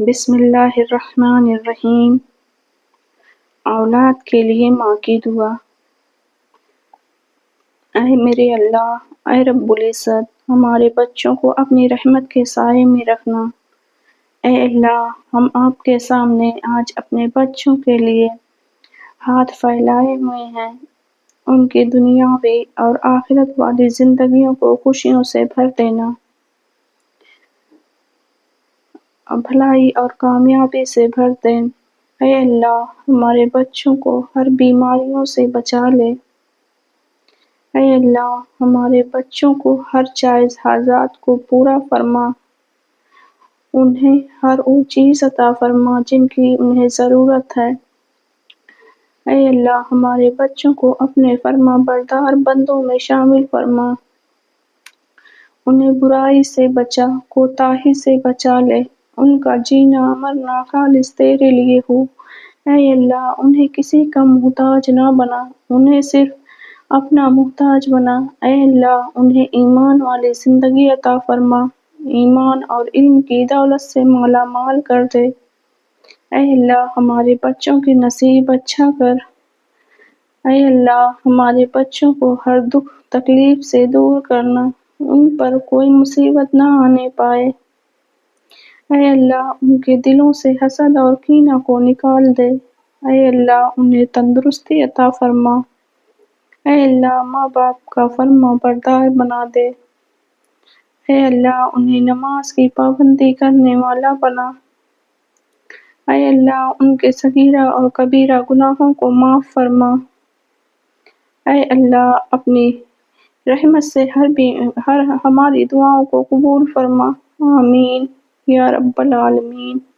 بسم اللہ الرحمن الرحیم۔ اولاد کے لیے ماں کی دعا۔ اے میرے اللہ، اے رب العزت، ہمارے بچوں کو اپنی رحمت کے سائے میں رکھنا۔ اے اللہ، ہم آپ کے سامنے آج اپنے بچوں کے لیے ہاتھ پھیلائے ہوئے ہیں۔ ان کی دنیاوی اور آخرت والی زندگیوں کو خوشیوں سے بھر دینا، بھلائی اور کامیابی سے بھر دیں۔ اے اللہ، ہمارے بچوں کو ہر بیماریوں سے بچا لے۔ اے اللہ، ہمارے بچوں کو ہر جائز حاجات کو پورا فرما، انہیں ہر وہ چیز عطا فرما جن کی انہیں ضرورت ہے۔ اے اللہ، ہمارے بچوں کو اپنے فرما بردار بندوں میں شامل فرما، انہیں برائی سے بچا، کوتاہی سے بچا لے، ان کا جینا مرنا خالص تیرے لیے ہو۔ اے اللہ، انہیں کسی کا محتاج نہ بنا، انہیں صرف اپنا محتاج بنا۔ اے اللہ، انہیں ایمان والی زندگی عطا فرما، ایمان اور علم کی دولت سے مالا مال کر دے۔ اے اللہ، ہمارے بچوں کے نصیب اچھا کر۔ اے اللہ، ہمارے بچوں کو ہر دکھ تکلیف سے دور کرنا، ان پر کوئی مصیبت نہ آنے پائے۔ اے اللہ، ان کے دلوں سے حسد اور کینہ کو نکال دے۔ اے اللہ، انہیں تندرستی عطا فرما۔ اے اللہ، ماں باپ کا فرما بردار بنا دے۔ اے اللہ، انہیں نماز کی پابندی کرنے والا بنا۔ اے اللہ، ان کے صغیرہ اور کبیرہ گناہوں کو معاف فرما۔ اے اللہ، اپنی رحمت سے ہر ہماری دعاؤں کو قبول فرما۔ آمین یا رب العالمین۔